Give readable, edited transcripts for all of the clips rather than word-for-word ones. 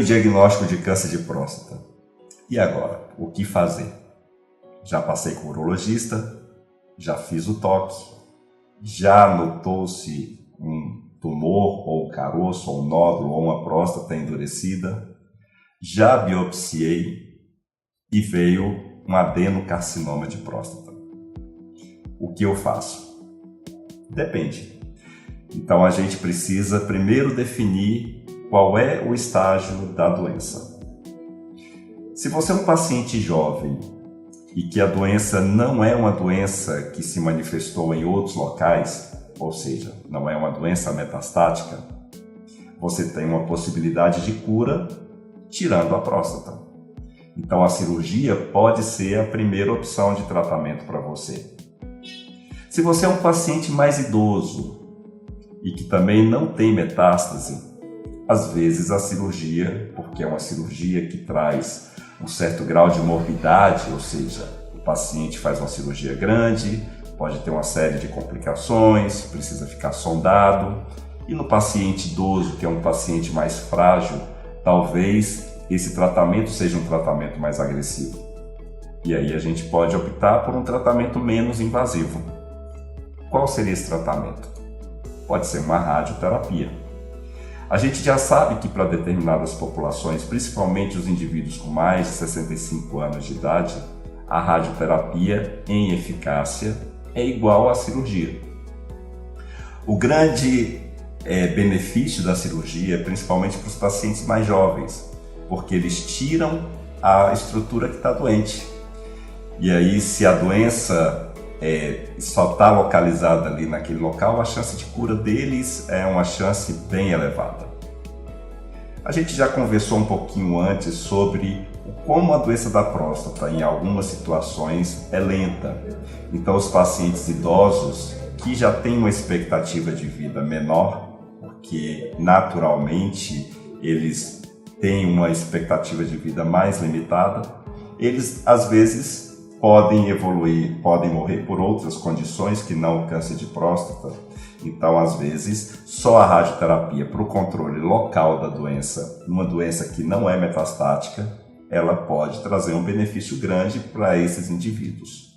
o diagnóstico de câncer de próstata. E agora? O que fazer? Já passei com o urologista, já fiz o toque, já notou-se um tumor, ou um caroço, ou um nódulo, ou uma próstata endurecida, já biopsiei e veio um adenocarcinoma de próstata. O que eu faço? Depende. Então a gente precisa primeiro definir qual é o estágio da doença. Se você é um paciente jovem e que a doença não é uma doença que se manifestou em outros locais, ou seja, não é uma doença metastática, você tem uma possibilidade de cura tirando a próstata. Então a cirurgia pode ser a primeira opção de tratamento para você. Se você é um paciente mais idoso e que também não tem metástase, às vezes a cirurgia, porque é uma cirurgia que traz um certo grau de morbidade, ou seja, o paciente faz uma cirurgia grande, pode ter uma série de complicações, precisa ficar sondado. E no paciente idoso, que é um paciente mais frágil, talvez esse tratamento seja um tratamento mais agressivo. E aí a gente pode optar por um tratamento menos invasivo. Qual seria esse tratamento? Pode ser uma radioterapia. A gente já sabe que para determinadas populações, principalmente os indivíduos com mais de 65 anos de idade, a radioterapia em eficácia é igual à cirurgia. O grande benefício da cirurgia é principalmente para os pacientes mais jovens, porque eles tiram a estrutura que está doente. E aí, se a doença só está localizada ali naquele local, a chance de cura deles é uma chance bem elevada. A gente já conversou um pouquinho antes sobre como a doença da próstata, em algumas situações, é lenta. Então, os pacientes idosos que já têm uma expectativa de vida menor, porque naturalmente eles têm uma expectativa de vida mais limitada, eles às vezes podem evoluir, podem morrer por outras condições que não o câncer de próstata. Então, às vezes, só a radioterapia para o controle local da doença, uma doença que não é metastática, ela pode trazer um benefício grande para esses indivíduos.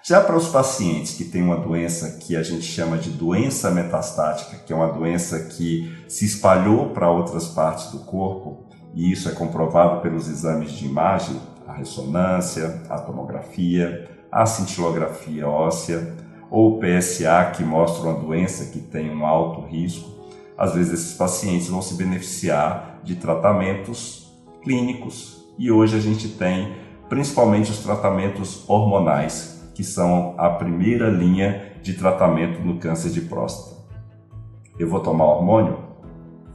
Já para os pacientes que têm uma doença que a gente chama de doença metastática, que é uma doença que se espalhou para outras partes do corpo, e isso é comprovado pelos exames de imagem, a ressonância, a tomografia, a cintilografia óssea, ou o PSA, que mostra uma doença que tem um alto risco, às vezes esses pacientes vão se beneficiar de tratamentos clínicos, e hoje a gente tem principalmente os tratamentos hormonais, que são a primeira linha de tratamento no câncer de próstata. Eu vou tomar hormônio?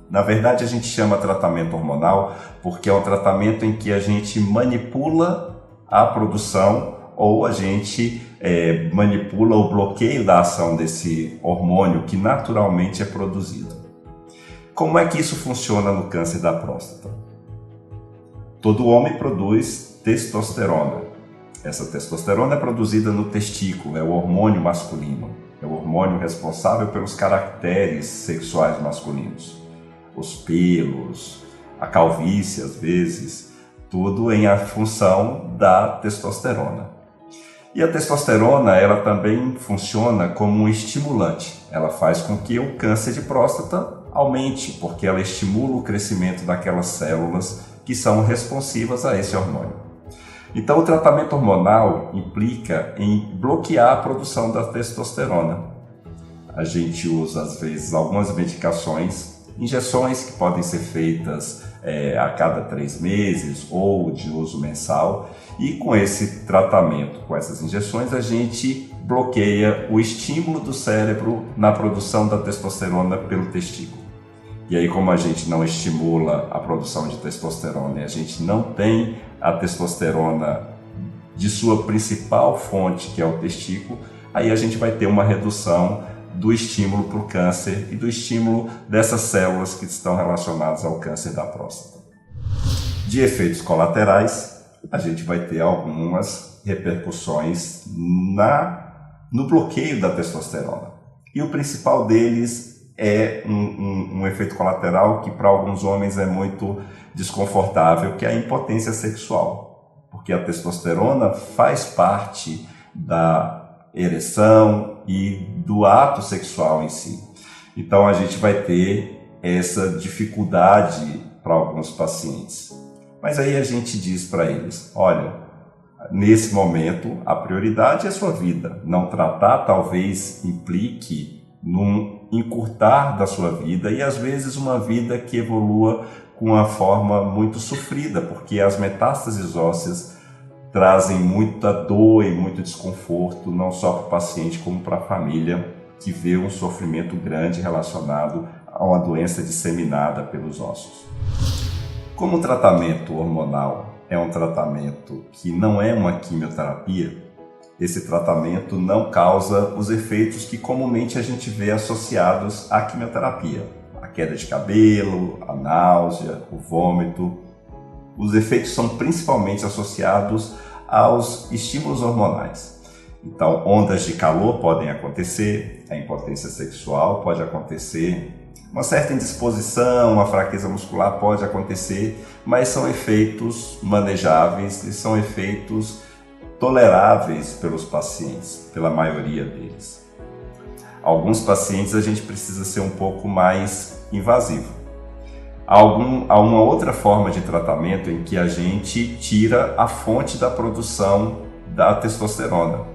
Na verdade, a gente chama tratamento hormonal porque é um tratamento em que a gente manipula a produção ou a gente manipula o bloqueio da ação desse hormônio que naturalmente é produzido. Como é que isso funciona no câncer da próstata? Todo homem produz testosterona. Essa testosterona é produzida no testículo, é o hormônio masculino, é o hormônio responsável pelos caracteres sexuais masculinos. Os pelos, a calvície às vezes, tudo em função da testosterona. E a testosterona, ela também funciona como um estimulante. Ela faz com que o câncer de próstata aumente, porque ela estimula o crescimento daquelas células que são responsivas a esse hormônio. Então, o tratamento hormonal implica em bloquear a produção da testosterona. A gente usa, às vezes, algumas medicações, injeções que podem ser feitas a cada 3 meses ou de uso mensal. E com esse tratamento, com essas injeções, a gente bloqueia o estímulo do cérebro na produção da testosterona pelo testículo. E aí, como a gente não estimula a produção de testosterona e a gente não tem a testosterona de sua principal fonte, que é o testículo, aí a gente vai ter uma redução do estímulo para o câncer e do estímulo dessas células que estão relacionadas ao câncer da próstata. De efeitos colaterais, a gente vai ter algumas repercussões no bloqueio da testosterona. E o principal deles é um efeito colateral que para alguns homens é muito desconfortável, que é a impotência sexual, porque a testosterona faz parte da ereção e do ato sexual em si. Então a gente vai ter essa dificuldade para alguns pacientes. Mas aí a gente diz para eles, olha, nesse momento a prioridade é a sua vida. Não tratar talvez implique num encurtar da sua vida e às vezes uma vida que evolua com uma forma muito sofrida, porque as metástases ósseas trazem muita dor e muito desconforto, não só para o paciente como para a família, que vê um sofrimento grande relacionado a uma doença disseminada pelos ossos. Como o tratamento hormonal é um tratamento que não é uma quimioterapia, esse tratamento não causa os efeitos que comumente a gente vê associados à quimioterapia. A queda de cabelo, a náusea, o vômito. Os efeitos são principalmente associados aos estímulos hormonais. Então, ondas de calor podem acontecer, a impotência sexual pode acontecer, uma certa indisposição, uma fraqueza muscular pode acontecer, mas são efeitos manejáveis e são efeitos toleráveis pelos pacientes, pela maioria deles. Alguns pacientes a gente precisa ser um pouco mais invasivo. Há uma outra forma de tratamento em que a gente tira a fonte da produção da testosterona.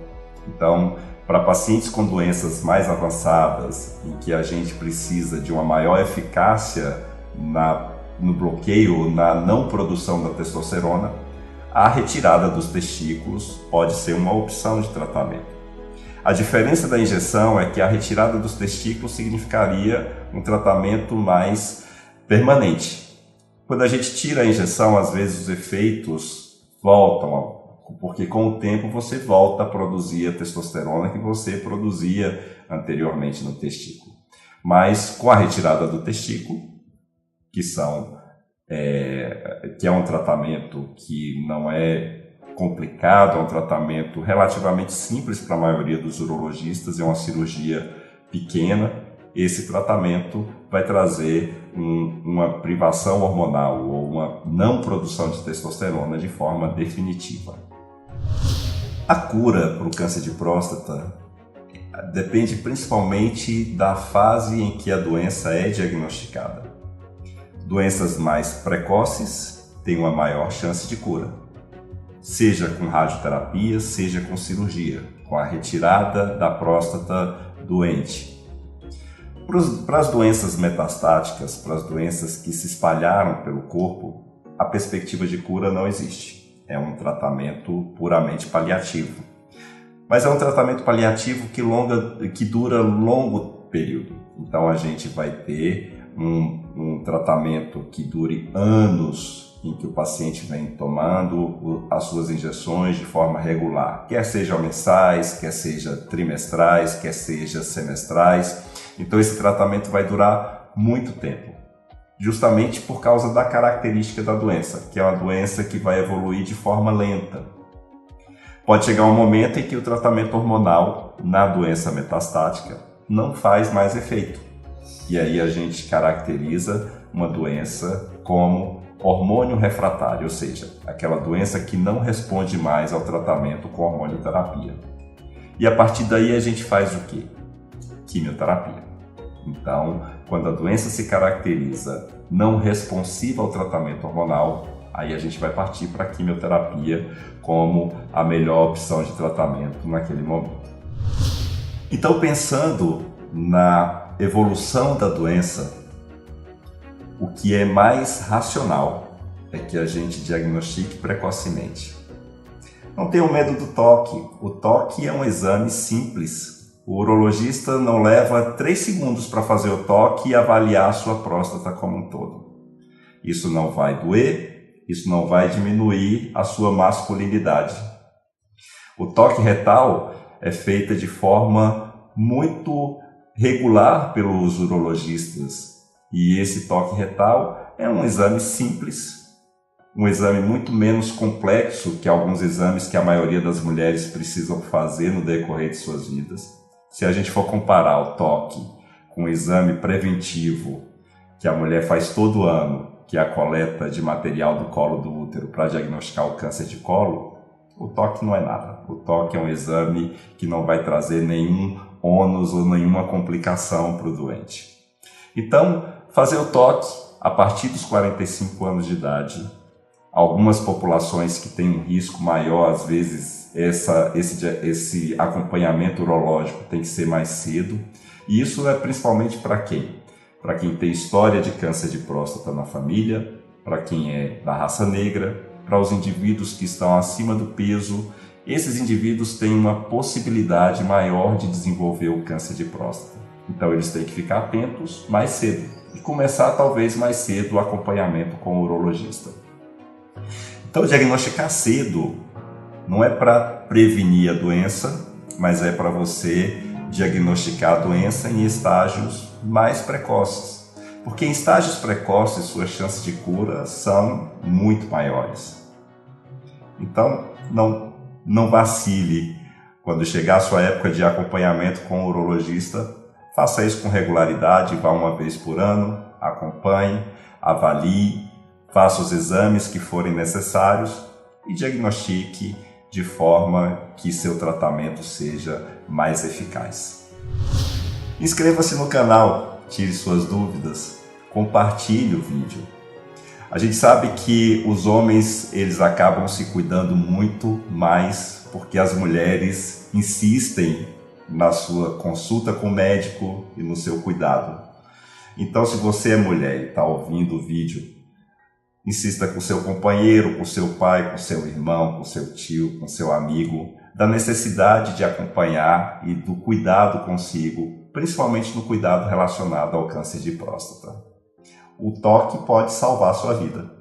Então, para pacientes com doenças mais avançadas, em que a gente precisa de uma maior eficácia no bloqueio, na não produção da testosterona, a retirada dos testículos pode ser uma opção de tratamento. A diferença da injeção é que a retirada dos testículos significaria um tratamento mais permanente. Quando a gente tira a injeção, às vezes os efeitos voltam, porque com o tempo você volta a produzir a testosterona que você produzia anteriormente no testículo. Mas com a retirada do testículo, que é um tratamento que não é complicado, é um tratamento relativamente simples para a maioria dos urologistas, é uma cirurgia pequena. Esse tratamento vai trazer uma privação hormonal ou uma não produção de testosterona de forma definitiva. A cura para o câncer de próstata depende principalmente da fase em que a doença é diagnosticada. Doenças mais precoces têm uma maior chance de cura, seja com radioterapia, seja com cirurgia, com a retirada da próstata doente. Para as doenças metastáticas, para as doenças que se espalharam pelo corpo, a perspectiva de cura não existe. É um tratamento puramente paliativo. Mas é um tratamento paliativo que dura longo período. Então a gente vai ter um tratamento que dure anos, em que o paciente vem tomando as suas injeções de forma regular, quer sejam mensais, quer seja trimestrais, quer seja semestrais. Então esse tratamento vai durar muito tempo, justamente por causa da característica da doença, que é uma doença que vai evoluir de forma lenta. Pode chegar um momento em que o tratamento hormonal na doença metastática não faz mais efeito. E aí a gente caracteriza uma doença como hormônio refratário, ou seja, aquela doença que não responde mais ao tratamento com hormonioterapia. E a partir daí a gente faz o quê? Quimioterapia. Então, quando a doença se caracteriza não responsiva ao tratamento hormonal, aí a gente vai partir para a quimioterapia como a melhor opção de tratamento naquele momento. Então, pensando na evolução da doença, o que é mais racional é que a gente diagnostique precocemente. Não tenham medo do toque. O toque é um exame simples. O urologista não leva 3 segundos para fazer o toque e avaliar a sua próstata como um todo. Isso não vai doer, isso não vai diminuir a sua masculinidade. O toque retal é feito de forma muito regular pelos urologistas. E esse toque retal é um exame simples, um exame muito menos complexo que alguns exames que a maioria das mulheres precisam fazer no decorrer de suas vidas. Se a gente for comparar o toque com o exame preventivo que a mulher faz todo ano, que é a coleta de material do colo do útero para diagnosticar o câncer de colo, o toque não é nada. O toque é um exame que não vai trazer nenhum ônus ou nenhuma complicação para o doente. Então, fazer o toque a partir dos 45 anos de idade. Algumas populações que têm um risco maior, às vezes esse acompanhamento urológico tem que ser mais cedo. E isso é principalmente para quem? Para quem tem história de câncer de próstata na família, para quem é da raça negra, para os indivíduos que estão acima do peso. Esses indivíduos têm uma possibilidade maior de desenvolver o câncer de próstata. Então eles têm que ficar atentos mais cedo e começar talvez mais cedo o acompanhamento com o urologista. Então diagnosticar cedo não é para prevenir a doença, mas é para você diagnosticar a doença em estágios mais precoces. Porque em estágios precoces suas chances de cura são muito maiores. Então não vacile quando chegar a sua época de acompanhamento com o urologista. Faça isso com regularidade, vá uma vez por ano, acompanhe, avalie, faça os exames que forem necessários e diagnostique de forma que seu tratamento seja mais eficaz. Inscreva-se no canal, tire suas dúvidas, compartilhe o vídeo. A gente sabe que os homens eles acabam se cuidando muito mais porque as mulheres insistem na sua consulta com o médico e no seu cuidado. Então, se você é mulher e está ouvindo o vídeo, insista com seu companheiro, com seu pai, com seu irmão, com seu tio, com seu amigo, da necessidade de acompanhar e do cuidado consigo, principalmente no cuidado relacionado ao câncer de próstata. O toque pode salvar a sua vida.